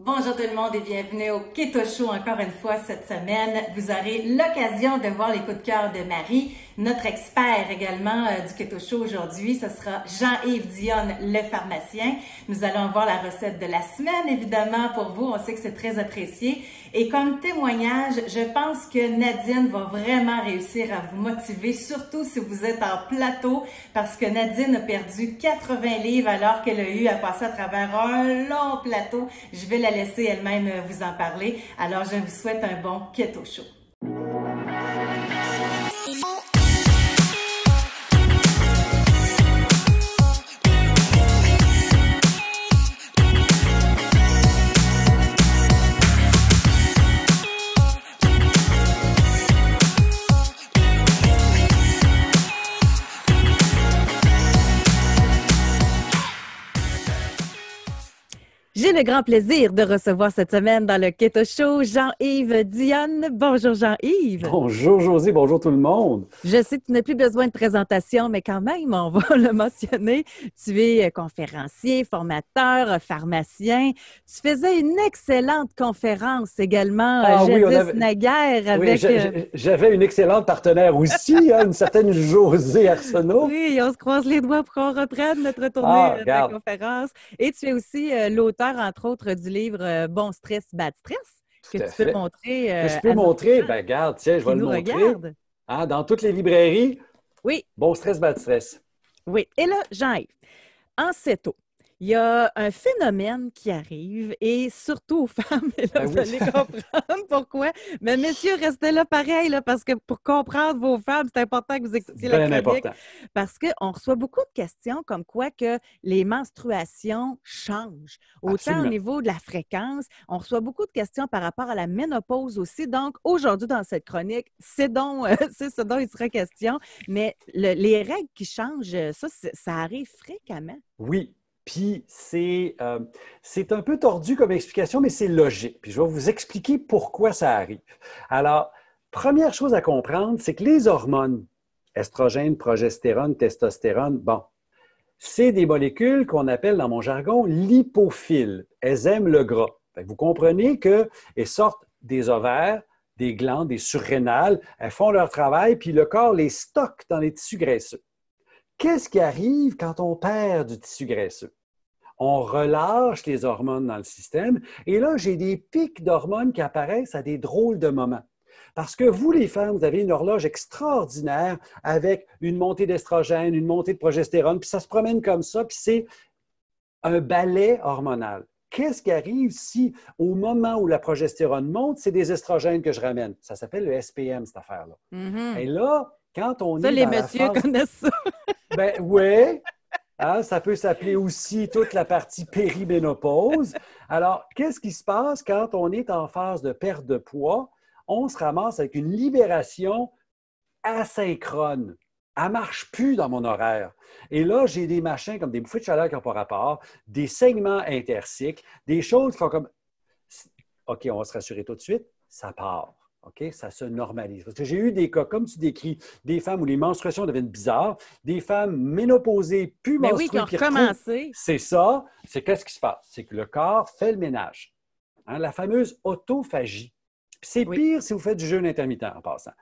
Bonjour tout le monde et bienvenue au Keto Show encore une fois cette semaine. Vous aurez l'occasion de voir les coups de cœur de Marie, notre expert également du Keto Show aujourd'hui. Ce sera Jean-Yves Dionne, le pharmacien. Nous allons voir la recette de la semaine évidemment pour vous. On sait que c'est très apprécié. Et comme témoignage, je pense que Nadine va vraiment réussir à vous motiver, surtout si vous êtes en plateau, parce que Nadine a perdu 80 livres alors qu'elle a eu à passer à travers un long plateau. Je vais la laisser elle-même vous en parler. Alors, je vous souhaite un bon Keto Show. J'ai le grand plaisir de recevoir cette semaine dans le Keto Show Jean-Yves Dionne. Bonjour Jean-Yves. Bonjour Josée, bonjour tout le monde. Je sais que tu n'as plus besoin de présentation, mais quand même, on va le mentionner. Tu es conférencier, formateur, pharmacien. Tu faisais une excellente conférence également, naguère. Avec... Oui, j'avais une excellente partenaire aussi, une certaine Josée Arsenault. Oui, on se croise les doigts pour qu'on reprenne notre tournée de conférence. Et tu es aussi l'auteur, entre autres, du livre Bon stress, bad stress, que tu peux montrer. Que je peux montrer? Ben, regarde, tiens, je vais le montrer. Dans toutes les librairies. Oui. Bon stress, bad stress. Oui. Et là, Jean-Yves, en CETO, il y a un phénomène qui arrive, et surtout aux femmes, et là, vous allez comprendre pourquoi. Mais messieurs, restez là pareil, là, parce que pour comprendre vos femmes, c'est important que vous écoutiez la chronique. Important. Parce qu'on reçoit beaucoup de questions comme quoi que les menstruations changent. Autant Absolument. Au niveau de la fréquence, on reçoit beaucoup de questions par rapport à la ménopause aussi. Donc, aujourd'hui, dans cette chronique, c'est ce dont il sera question. Mais les règles qui changent, ça arrive fréquemment. Oui. Puis c'est un peu tordu comme explication, mais c'est logique. Puis je vais vous expliquer pourquoi ça arrive. Alors, première chose à comprendre, c'est que les hormones, estrogène, progestérone, testostérone, c'est des molécules qu'on appelle dans mon jargon lipophiles. Elles aiment le gras. Vous comprenez qu'elles sortent des ovaires, des glandes, des surrénales, elles font leur travail, puis le corps les stocke dans les tissus graisseux. Qu'est-ce qui arrive quand on perd du tissu graisseux? On relâche les hormones dans le système et là, j'ai des pics d'hormones qui apparaissent à des drôles de moments. Parce que vous, les femmes, vous avez une horloge extraordinaire avec une montée d'estrogène, une montée de progestérone, puis ça se promène comme ça, puis c'est un ballet hormonal. Qu'est-ce qui arrive si, au moment où la progestérone monte, c'est des estrogènes que je ramène? Ça s'appelle le SPM, cette affaire-là. Mm-hmm. Et là, quand on ça, est les dans messieurs connaissent ça. Ben oui, ça peut s'appeler aussi toute la partie périménopause. Alors, qu'est-ce qui se passe quand on est en phase de perte de poids? On se ramasse avec une libération asynchrone. Elle ne marche plus dans mon horaire. Et là, j'ai des machins comme des bouffées de chaleur qui n'ont pas rapport, des saignements intercycles, des choses qui font comme OK, on va se rassurer tout de suite, ça part. OK? Ça se normalise. Parce que j'ai eu des cas, comme tu décris, des femmes où les menstruations deviennent bizarres, des femmes ménopausées, plus menstruées. Oui, qui ont recommencé. C'est ça. C'est qu'est-ce qui se passe? C'est que le corps fait le ménage. La fameuse autophagie. Puis c'est pire si vous faites du jeûne intermittent en passant.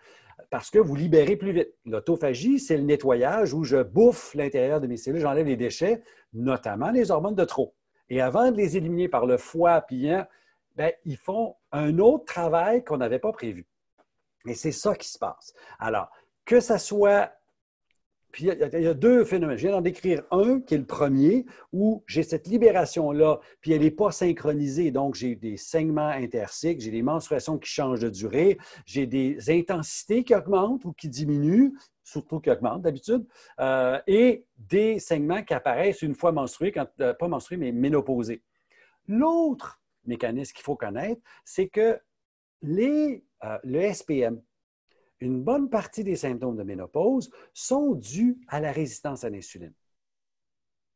Parce que vous libérez plus vite. L'autophagie, c'est le nettoyage où je bouffe l'intérieur de mes cellules, j'enlève les déchets, notamment les hormones de trop. Et avant de les éliminer par le foie, puis ils font un autre travail qu'on n'avait pas prévu. Et c'est ça qui se passe. Alors, que ça soit... Puis il y a deux phénomènes. Je viens d'en décrire un, qui est le premier, où j'ai cette libération-là, puis elle n'est pas synchronisée. Donc, j'ai des saignements intercycles, j'ai des menstruations qui changent de durée, j'ai des intensités qui augmentent ou qui diminuent, surtout qui augmentent d'habitude, et des saignements qui apparaissent une fois menstrués, pas menstrués, mais ménopausés. L'autre mécanisme qu'il faut connaître, c'est que le SPM, une bonne partie des symptômes de ménopause sont dus à la résistance à l'insuline.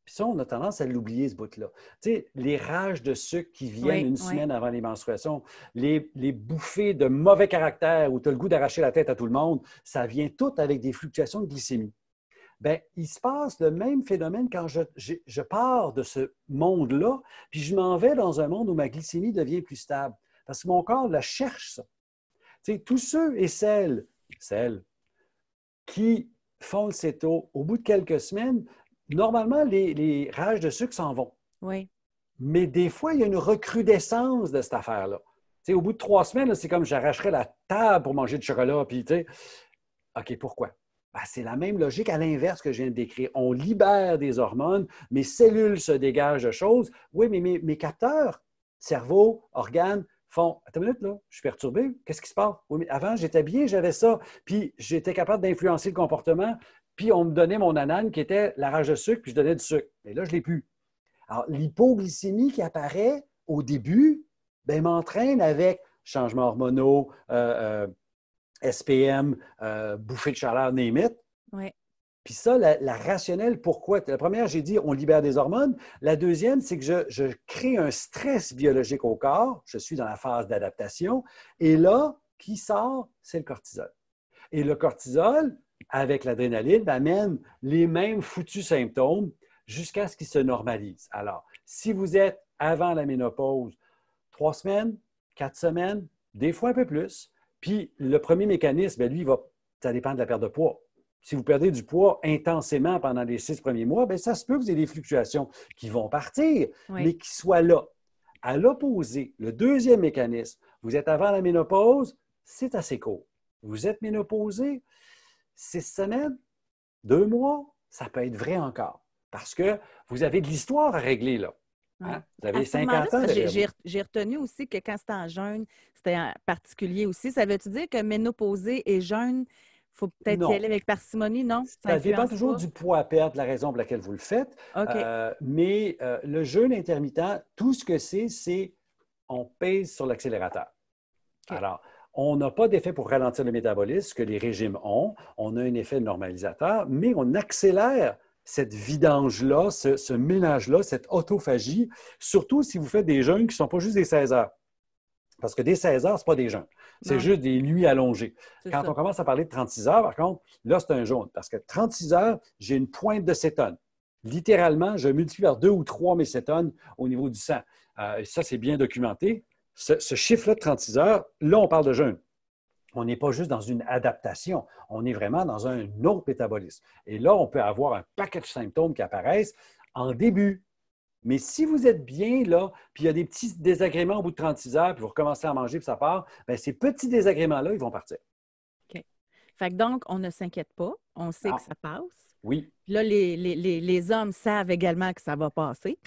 Puis ça, on a tendance à l'oublier, ce bout-là. Tu sais, les rages de sucre qui viennent une semaine avant les menstruations, les bouffées de mauvais caractère où tu as le goût d'arracher la tête à tout le monde, ça vient tout avec des fluctuations de glycémie. bien, il se passe le même phénomène quand je pars de ce monde-là, puis je m'en vais dans un monde où ma glycémie devient plus stable. Parce que mon corps la cherche, ça. Tu sais, tous ceux et celles qui font le céto, au bout de quelques semaines, normalement, les rages de sucre s'en vont. Oui. Mais des fois, il y a une recrudescence de cette affaire-là. Tu sais, au bout de 3 semaines, c'est comme j'arracherais la table pour manger du chocolat. Puis, tu sais, OK, pourquoi? Ben, c'est la même logique à l'inverse que je viens de décrire. On libère des hormones, mes cellules se dégagent de choses. Oui, mais mes capteurs, cerveau, organes, font attends une minute, là, je suis perturbé, qu'est-ce qui se passe? Oui, mais avant, j'étais bien, j'avais ça, puis j'étais capable d'influencer le comportement, puis on me donnait mon anane qui était la rage de sucre, puis je donnais du sucre. Mais là, je ne l'ai plus. Alors, l'hypoglycémie qui apparaît au début, bien, m'entraîne avec changements hormonaux, SPM, bouffée de chaleur, name it. Oui. Puis ça, la rationnelle, pourquoi? La première, j'ai dit, on libère des hormones. La deuxième, c'est que je crée un stress biologique au corps. Je suis dans la phase d'adaptation. Et là, qui sort? C'est le cortisol. Et le cortisol, avec l'adrénaline, amène les mêmes foutus symptômes jusqu'à ce qu'ils se normalisent. Alors, si vous êtes avant la ménopause, 3 semaines, 4 semaines, des fois un peu plus, puis le premier mécanisme, bien, lui, ça dépend de la perte de poids. Si vous perdez du poids intensément pendant les 6 premiers mois, bien, ça se peut que vous ayez des fluctuations qui vont partir, Oui. mais qui soient là. À l'opposé, le deuxième mécanisme, vous êtes avant la ménopause, c'est assez court. Vous êtes ménopausé, 6 semaines, 2 mois, ça peut être vrai encore. Parce que vous avez de l'histoire à régler, là. Hein? Vous avez 50 ans. J'ai retenu aussi que quand c'était en jeûne, c'était en particulier aussi. Ça veut-tu dire que ménopausé et jeûne, il faut peut-être y aller avec parcimonie, non? Ça dépend toujours du poids à perdre, la raison pour laquelle vous le faites. Okay. Mais le jeûne intermittent, tout ce que c'est on pèse sur l'accélérateur. Okay. Alors, on n'a pas d'effet pour ralentir le métabolisme, que les régimes ont. On a un effet normalisateur, mais on accélère cette vidange-là, ce ménage-là, cette autophagie, surtout si vous faites des jeûnes qui ne sont pas juste des 16 heures. Parce que des 16 heures, ce n'est pas des jeûnes. C'est juste des nuits allongées. Quand on commence à parler de 36 heures, par contre, là, c'est un jaune. Parce que 36 heures, j'ai une pointe de cétone. Littéralement, je multiplie par 2 ou 3 mes cétones au niveau du sang. Ça, c'est bien documenté. Ce chiffre-là de 36 heures, là, on parle de jeûne. On n'est pas juste dans une adaptation, on est vraiment dans un autre métabolisme. Et là, on peut avoir un paquet de symptômes qui apparaissent en début. Mais si vous êtes bien là, puis il y a des petits désagréments au bout de 36 heures, puis vous recommencez à manger, puis ça part, bien, ces petits désagréments-là, ils vont partir. OK. Fait que donc, on ne s'inquiète pas, on sait que ça passe. Oui. Puis là, les hommes savent également que ça va passer.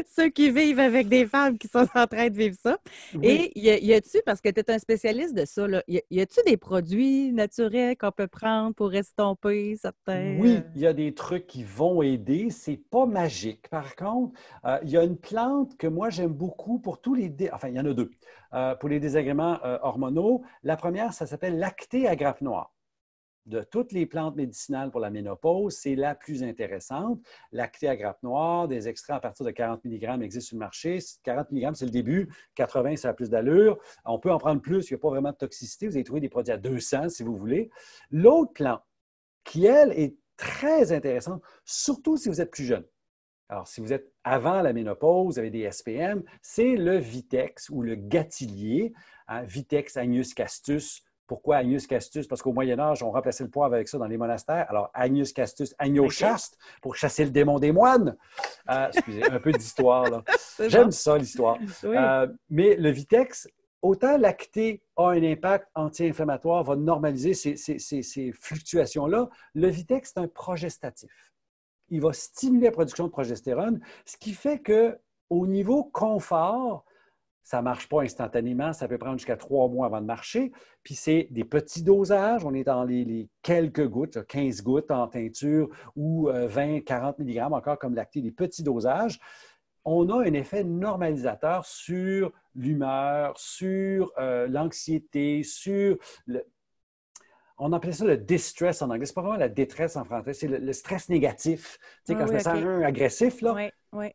Ceux qui vivent avec des femmes qui sont en train de vivre ça. Oui. Et y a-tu, parce que tu es un spécialiste de ça, là, y a-tu des produits naturels qu'on peut prendre pour estomper certains? Oui, il y a des trucs qui vont aider. C'est pas magique. Par contre, il y a une plante que moi, j'aime beaucoup pour tous les... Enfin, il y en a 2. Pour les désagréments hormonaux. La première, ça s'appelle lactée à grappe noire. De toutes les plantes médicinales pour la ménopause, c'est la plus intéressante. Lactée à grappe noire, des extraits à partir de 40 mg existent sur le marché. 40 mg, c'est le début. 80, ça a plus d'allure. On peut en prendre plus, il n'y a pas vraiment de toxicité. Vous allez trouver des produits à 200 si vous voulez. L'autre plante, qui, elle, est très intéressante, surtout si vous êtes plus jeune. Alors, si vous êtes avant la ménopause, vous avez des SPM, c'est le Vitex ou le gâtillier. Vitex agnus castus. Pourquoi Agnus castus? Parce qu'au Moyen-Âge, on remplaçait le poivre avec ça dans les monastères. Alors, Agnus castus, agneau chaste, pour chasser le démon des moines. Excusez, un peu d'histoire, là. J'aime ça, l'histoire. Oui. Mais le Vitex, autant lacté a un impact anti-inflammatoire, va normaliser ces fluctuations-là, le Vitex, c'est un progestatif. Il va stimuler la production de progestérone, ce qui fait qu'au niveau confort, ça ne marche pas instantanément, ça peut prendre jusqu'à 3 mois avant de marcher. Puis c'est des petits dosages, on est dans les quelques gouttes, 15 gouttes en teinture ou 20, 40 mg, encore comme lacté, des petits dosages. On a un effet normalisateur sur l'humeur, sur l'anxiété, sur on appelait ça le distress en anglais. C'est pas vraiment la détresse en français, c'est le stress négatif. Tu sais, quand je me sens agressif, là. Oui.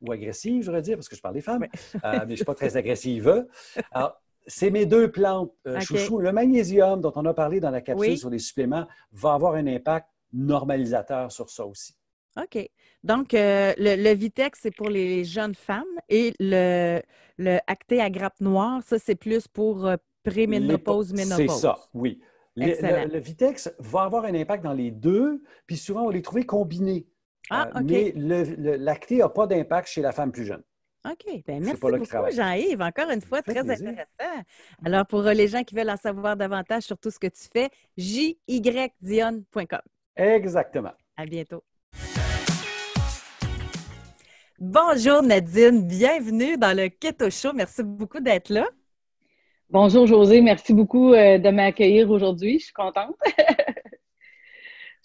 Ou agressive, je voudrais dire, parce que je parle des femmes, mais je ne suis pas très agressive. Alors, C'est mes deux plantes, OK. chouchou. Le magnésium dont on a parlé dans la capsule Oui. sur les suppléments va avoir un impact normalisateur sur ça aussi. OK. Donc, le Vitex, c'est pour les jeunes femmes et le Acté à grappe noire, ça, c'est plus pour préménopause, C'est ménopause. ça, oui. Excellent. Le Vitex va avoir un impact dans les deux, puis souvent, on va les trouver combinés. Ah, OK. Mais l'acté n'a pas d'impact chez la femme plus jeune. OK. Bien, C'est merci pas là qu'il beaucoup, travaille. Jean-Yves. Encore une fois, Ça fait très plaisir. intéressant. Alors, pour les gens qui veulent en savoir davantage sur tout ce que tu fais, jydion.com. Exactement. À bientôt. Bonjour Nadine, bienvenue dans le Keto Show. Merci beaucoup d'être là. Bonjour José, merci beaucoup de m'accueillir aujourd'hui. Je suis contente.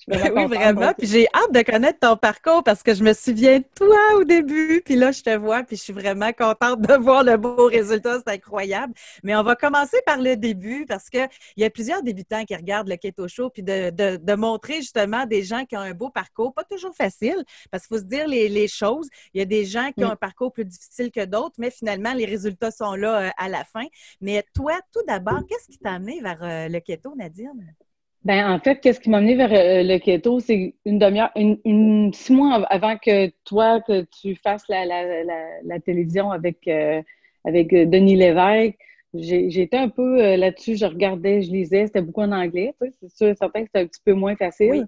Oui, vraiment. Puis j'ai hâte de connaître ton parcours parce que je me souviens de toi au début. Puis là, je te vois, puis je suis vraiment contente de voir le beau résultat. C'est incroyable. Mais on va commencer par le début parce qu'il y a plusieurs débutants qui regardent le Keto Show puis de montrer justement des gens qui ont un beau parcours. Pas toujours facile parce qu'il faut se dire les choses. Il y a des gens qui ont un parcours plus difficile que d'autres, mais finalement, les résultats sont là à la fin. Mais toi, tout d'abord, qu'est-ce qui t'a amené vers le keto, Nadine? Ben, en fait, qu'est-ce qui m'a amené vers le keto, c'est une demi-heure, 6 mois avant que toi, que tu fasses la télévision avec Denis Lévesque. J'étais un peu là-dessus, je regardais, je lisais, c'était beaucoup en anglais. Tu sais, c'est sûr et certain que c'était un petit peu moins facile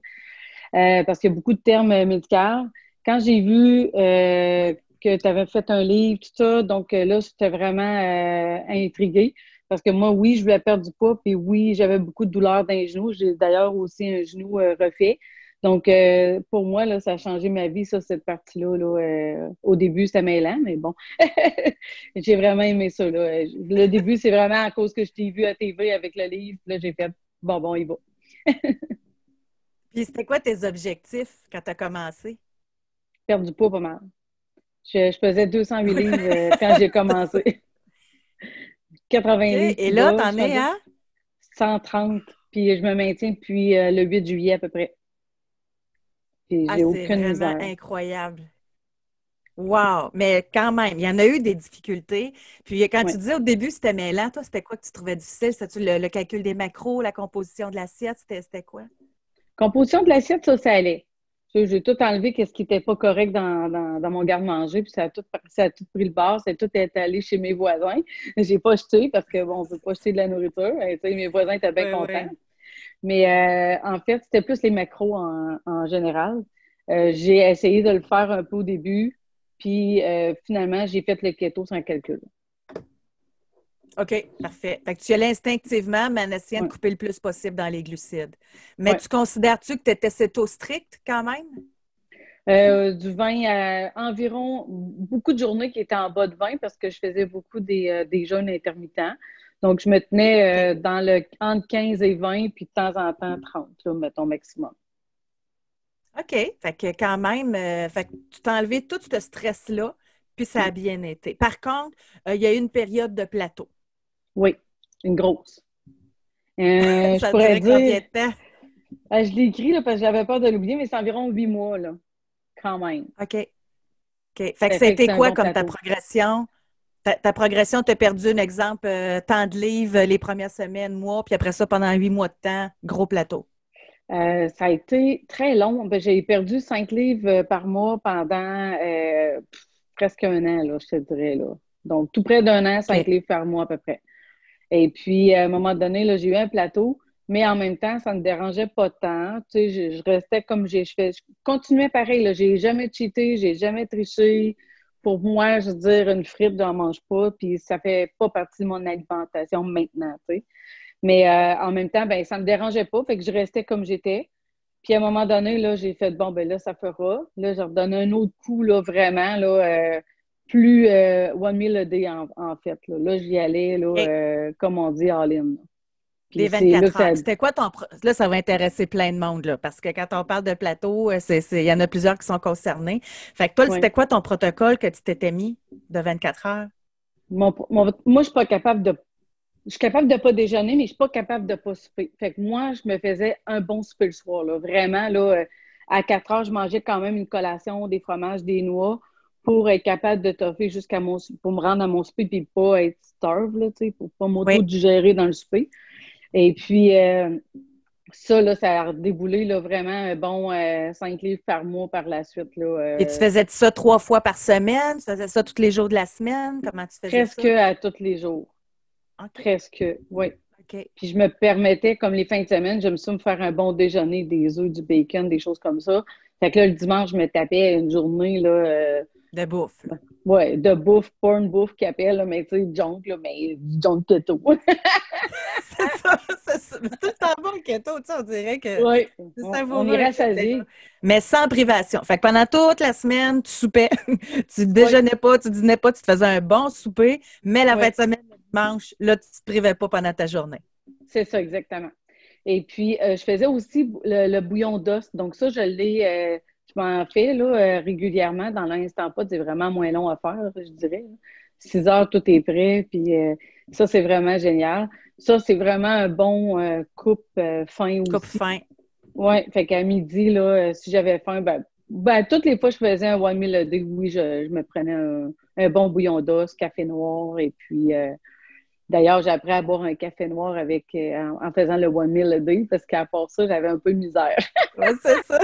Oui. parce qu'il y a beaucoup de termes médicaux. Quand j'ai vu que tu avais fait un livre, tout ça, donc là, j'étais vraiment intriguée. Parce que moi, oui, je voulais perdre du poids, puis oui, j'avais beaucoup de douleurs dans les genoux. J'ai d'ailleurs aussi un genou refait. Donc, pour moi, là, ça a changé ma vie, ça, cette partie-là. Là, au début, c'était mêlant, mais bon, j'ai vraiment aimé ça. Là. Le début, c'est vraiment à cause que je t'ai vu à TV avec le livre. Là, j'ai fait, bon, il va. Puis, c'était quoi tes objectifs quand tu as commencé? Perdre du poids, pas mal. Je pesais 208 livres quand j'ai commencé. 80 livres. Et là, t'en es à? 130. Puis je me maintiens depuis le 8 juillet à peu près. Puis j'ai aucune misère. C'est vraiment incroyable. Wow! Mais quand même, il y en a eu des difficultés. Puis quand tu disais au début c'était mêlant, toi, c'était quoi que tu trouvais difficile? C'était-tu le calcul des macros, la composition de l'assiette? C'était quoi? Composition de l'assiette, ça allait. J'ai tout enlevé qu'est-ce qui n'était pas correct dans mon garde-manger, puis ça a tout pris le bord, ça a tout été allé chez mes voisins. J'ai pas jeté parce que bon, on peut pas jeter de la nourriture. Mes voisins étaient bien contents. Mais en fait, c'était plus les macros en général. J'ai essayé de le faire un peu au début, puis finalement, j'ai fait le keto sans calcul. OK, parfait. Fait que tu y allais instinctivement, mais en essayant de couper le plus possible dans les glucides. Mais tu considères-tu que tu étais céto strict quand même? Du vin à environ beaucoup de journées qui étaient en bas de 20 parce que je faisais beaucoup des jeûnes intermittents. Donc, je me tenais entre 15 et 20, puis de temps en temps 30, là, mettons maximum. OK. Fait que quand même, fait que tu t'es enlevé tout ce stress-là, puis ça a bien été. Par contre, il y a eu une période de plateau. Oui, une grosse. Ça je pourrais dire combien de temps? Je l'ai écrit là, parce que j'avais peur de l'oublier, mais c'est environ 8 mois, là, quand même. OK. Fait que ça a été quoi comme ta progression? Ta progression, tu as perdu un exemple, temps de livres les premières semaines, mois, puis après ça, pendant 8 mois de temps, gros plateau. Ça a été très long. J'ai perdu 5 livres par mois pendant presque un an, là, je te dirais. Là. Donc, tout près d'un an, 5 livres par mois à peu près. Et puis, à un moment donné, là, j'ai eu un plateau, mais en même temps, ça ne me dérangeait pas tant. Tu sais, je restais comme je continuais pareil. Là. J'ai jamais cheaté, j'ai jamais triché. Pour moi, je veux dire, une frite, je n'en mange pas, puis ça fait pas partie de mon alimentation maintenant, tu sais. Mais en même temps, ben ça me dérangeait pas, fait que je restais comme j'étais. Puis à un moment donné, là, j'ai fait, bon, ben là, ça fera. Là, j'ai redonné un autre coup, là, vraiment, là, plus one meal a day, en fait. Là, j'y allais, là, comme on dit, all-in. Les 24 heures. C'était quoi ton... Là, ça va intéresser plein de monde, là, parce que quand on parle de plateau, il y en a plusieurs qui sont concernés. Fait que toi, c'était quoi ton protocole que tu t'étais mis de 24 heures? Moi, je suis pas capable de... Je suis capable de pas déjeuner, mais je suis pas capable de pas souper. Fait que moi, je me faisais un bon souper le soir, là. Vraiment, là, à 4 heures, je mangeais quand même une collation, des fromages, des noix pour être capable de toffer pour me rendre à mon souper puis pas être starve, là, tu sais, pour pas m'auto-digérer dans le souper. Et puis, ça, là, ça a déboulé là, vraiment un bon 5 livres par mois par la suite. Là, Et tu faisais ça 3 fois par semaine? Tu faisais ça tous les jours de la semaine? Comment tu faisais ça? Presque à tous les jours. Okay. Presque, oui. Okay. Puis je me permettais, comme les fins de semaine, j'aime ça me faire un bon déjeuner, des œufs, du bacon, des choses comme ça. Fait que là, le dimanche, je me tapais une journée là, de bouffe. Oui, de bouffe, pas une bouffe qui appelle, là, mais tu sais, junk, là, mais du junk keto. c'est ça. C'est tout le temps bon le keto, tu sais, on dirait que oui, c'est on est rassasié. Mais sans privation. Fait que pendant toute la semaine, tu soupais, tu déjeunais pas, tu dînais pas, tu te faisais un bon souper, mais la fin de semaine, le dimanche, là, tu te privais pas pendant ta journée. C'est ça, exactement. Et puis, je faisais aussi le bouillon d'os. Donc ça, je m'en fais là, régulièrement dans l'Instant Pot. C'est vraiment moins long à faire, je dirais. 6 heures, tout est prêt. Puis ça, c'est vraiment génial. Ça, c'est vraiment un bon coupe fin aussi. Coupe fin. Oui, fait qu'à midi, là, si j'avais faim, toutes les fois que je faisais un 1000 a day, oui, je me prenais un bon bouillon d'os, café noir, et puis d'ailleurs, j'ai appris à boire un café noir en faisant le 1000 a day, parce qu'à part ça, j'avais un peu de misère. Oui, c'est ça.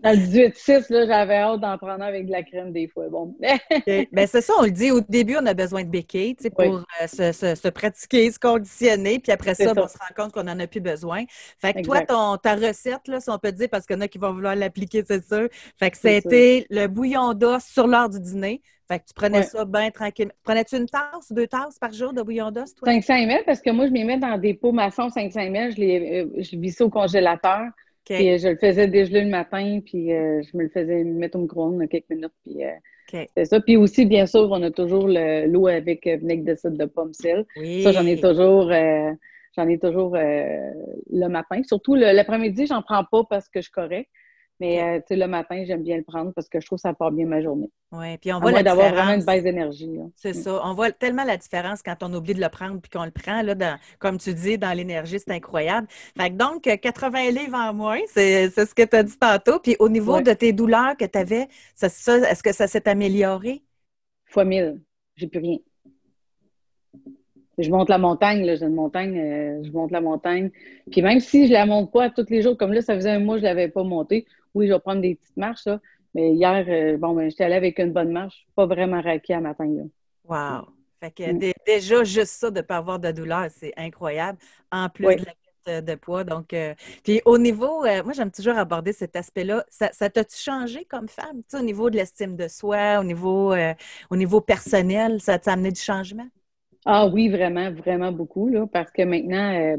Dans le 18-6, là, j'avais hâte d'en prendre avec de la crème des fois. Bon. Okay. Ben, c'est ça, on le dit, au début, on a besoin de béquilles, tu sais, pour se pratiquer, se conditionner, puis après ça, on se rend compte qu'on n'en a plus besoin. Fait que toi, ta recette, là, si on peut dire, parce qu'il y en a qui vont vouloir l'appliquer, c'est sûr. Fait que c'était le bouillon d'os sur l'heure du dîner. Fait que tu prenais ça bien tranquille. Prenais-tu une tasse, 2 tasses par jour de bouillon d'os, toi? 500 ml, parce que moi, je m'y mets dans des pots maçons 500 ml. Je vis ça au congélateur. Okay. Puis je le faisais dégeler le matin, puis je me le faisais mettre au micro-ondes quelques minutes, puis c'est ça. Puis aussi, bien sûr, on a toujours l'eau avec vinaigre de cidre de pomme sel. Oui. Ça, j'en ai toujours le matin. Surtout l'après-midi, j'en prends pas parce que je suis correcte. Mais le matin, j'aime bien le prendre parce que je trouve que ça part bien ma journée. Oui, puis on voit la différence. D'avoir vraiment une baisse d'énergie. C'est ça. On voit tellement la différence quand on oublie de le prendre puis qu'on le prend, là, comme tu dis, dans l'énergie, c'est incroyable. Fait que donc, 80 livres en moins, c'est ce que tu as dit tantôt. Puis au niveau de tes douleurs que tu avais, est-ce que ça s'est amélioré? Fois 1000. J'ai plus rien. Je monte la montagne, là, j'ai une montagne, je monte la montagne. Puis même si je la monte pas tous les jours, comme là, ça faisait un mois que je l'avais pas montée. Oui, je vais prendre des petites marches, là. Mais hier, j'étais allée avec une bonne marche. Pas vraiment raquée à matin, là. Wow! Fait que déjà, juste ça, de ne pas avoir de douleur, c'est incroyable. En plus de la perte de poids. Donc, puis au niveau, moi, j'aime toujours aborder cet aspect-là. Ça t'a-tu changé comme femme? Tu sais, au niveau de l'estime de soi, au niveau personnel, ça t'a amené du changement? Ah oui, vraiment, vraiment beaucoup, là, parce que maintenant,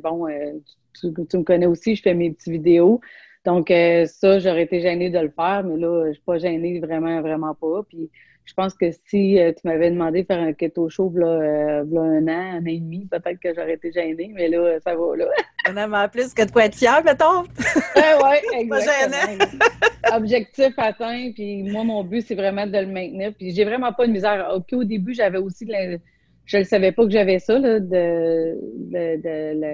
tu me connais aussi, je fais mes petites vidéos. Donc, ça, j'aurais été gênée de le faire, mais là, je ne suis pas gênée, vraiment, vraiment pas. Puis, je pense que si tu m'avais demandé de faire un keto show, là, un an et demi, peut-être que j'aurais été gênée, mais là, ça va, là. En plus que de quoi être fière, mettons. Oui, exactement. Objectif atteint, puis moi, mon but, c'est vraiment de le maintenir. Puis, j'ai vraiment pas de misère. OK, au début, j'avais aussi je ne savais pas que j'avais ça, là, de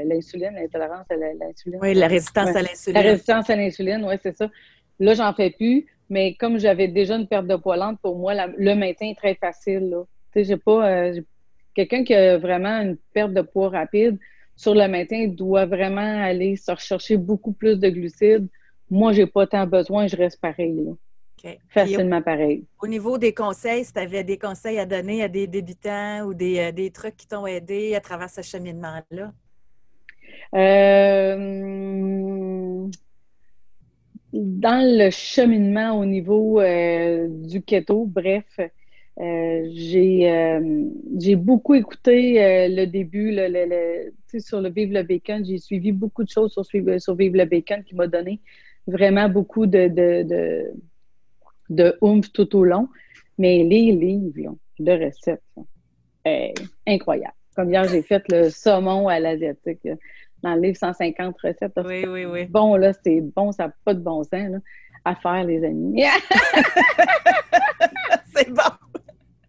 l'insuline, l'intolérance à l'insuline. Oui, la résistance à l'insuline. La résistance à l'insuline, oui, c'est ça. Là, j'en fais plus, mais comme j'avais déjà une perte de poids lente, pour moi, le maintien est très facile, là. Tu sais, j'ai pas... quelqu'un qui a vraiment une perte de poids rapide, sur le maintien, doit vraiment aller se rechercher beaucoup plus de glucides. Moi, j'ai pas tant besoin, je reste pareil, là. Okay. Facilement pareil. Au niveau des conseils, si tu avais des conseils à donner à des débutants ou des trucs qui t'ont aidé à travers ce cheminement-là? Dans le cheminement au niveau du keto, bref, j'ai beaucoup écouté le début, sur le Vive le Bacon. J'ai suivi beaucoup de choses sur Vive le Bacon qui m'a donné vraiment beaucoup de oomph tout au long. Mais les livres là, de recettes, incroyable. Comme hier, j'ai fait le saumon à l'asiatique. Dans le livre 150 recettes. Oui. Bon, là, c'est bon, ça n'a pas de bon sens. Là. À faire, les amis. C'est bon.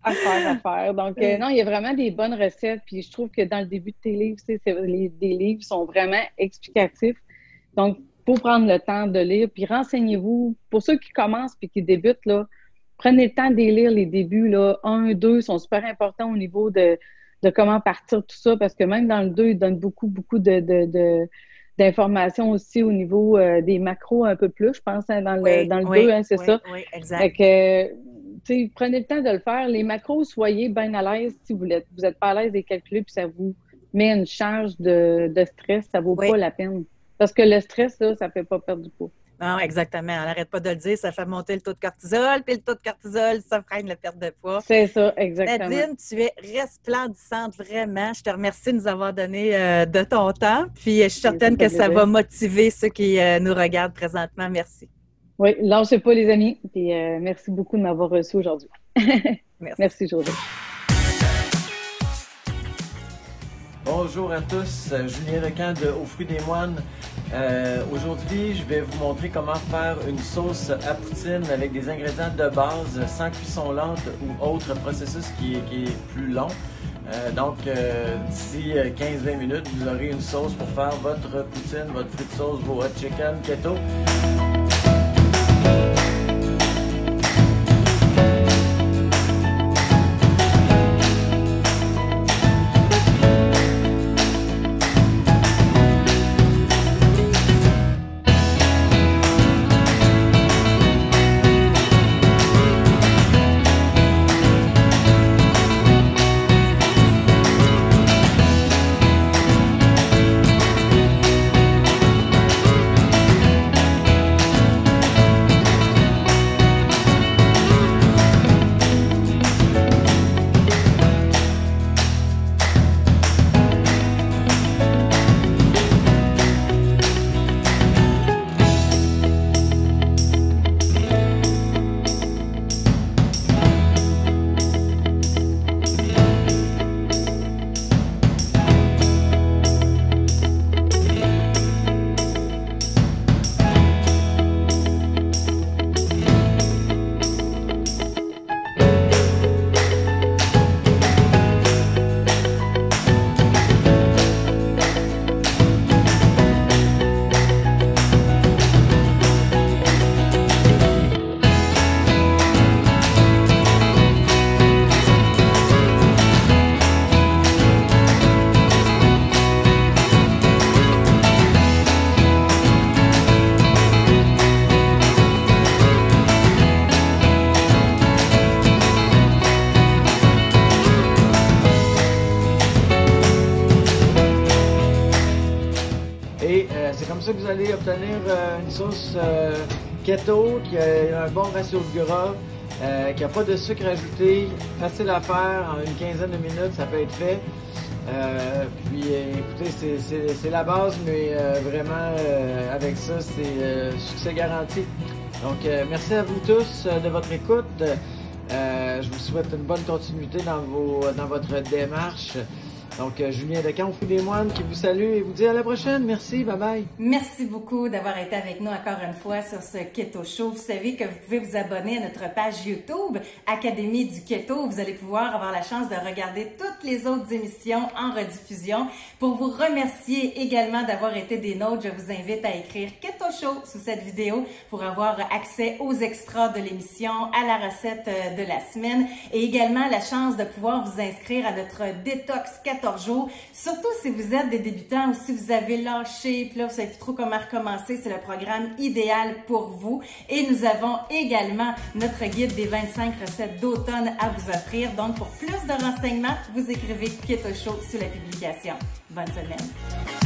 À faire. Donc, non, il y a vraiment des bonnes recettes. Puis, je trouve que dans le début de tes livres, des livres sont vraiment explicatifs. Donc, il faut prendre le temps de lire. Puis, renseignez-vous. Pour ceux qui commencent puis qui débutent, là, prenez le temps de lire les débuts, là. 1, 2 sont super importants au niveau de comment partir tout ça, parce que même dans le 2, ils donnent beaucoup d'informations aussi au niveau des macros un peu plus, je pense, hein, dans le 2, hein, c'est ça. Oui, exact. Fait que, tu sais, prenez le temps de le faire. Les macros, soyez bien à l'aise si vous n'êtes pas à l'aise des calculs, puis ça vous met une charge de stress, ça vaut pas la peine. Parce que le stress, là, ça fait pas perdre du poids. Non, exactement. On n'arrête pas de le dire, ça fait monter le taux de cortisol, puis le taux de cortisol, ça freine la perte de poids. C'est ça, exactement. Nadine, tu es resplendissante, vraiment. Je te remercie de nous avoir donné de ton temps, puis je suis certaine que ça va motiver ceux qui nous regardent présentement. Merci. Oui, lâchez pas, les amis, puis merci beaucoup de m'avoir reçu aujourd'hui. Merci, Josée. Bonjour à tous, Julien Recamp de Aux Fruits des Moines. Aujourd'hui, je vais vous montrer comment faire une sauce à poutine avec des ingrédients de base sans cuisson lente ou autre processus qui est plus long. Donc, d'ici 15-20 minutes, vous aurez une sauce pour faire votre poutine, votre frite sauce, vos hot chicken keto. C'est comme ça que vous allez obtenir une sauce keto qui a un bon ratio de gras, qui n'a pas de sucre ajouté, facile à faire, en une quinzaine de minutes, ça peut être fait. Puis écoutez, c'est la base, mais vraiment avec ça, c'est succès garanti. Donc merci à vous tous de votre écoute. Je vous souhaite une bonne continuité dans votre démarche. Donc, Julien Recamp, Aux Fruits des Moines, qui vous salue et vous dit à la prochaine. Merci, bye-bye. Merci beaucoup d'avoir été avec nous encore une fois sur ce Keto Show. Vous savez que vous pouvez vous abonner à notre page YouTube, Académie du Keto. Vous allez pouvoir avoir la chance de regarder toutes les autres émissions en rediffusion. Pour vous remercier également d'avoir été des nôtres, je vous invite à écrire Keto Show sous cette vidéo pour avoir accès aux extras de l'émission, à la recette de la semaine et également la chance de pouvoir vous inscrire à notre détox 14 jours. Surtout si vous êtes des débutants ou si vous avez lâché, puis là, vous savez plus trop comment recommencer, c'est le programme idéal pour vous. Et nous avons également notre guide des 25 recettes d'automne à vous offrir. Donc, pour plus de renseignements, vous écrivez Keto Show sur la publication. Bonne semaine!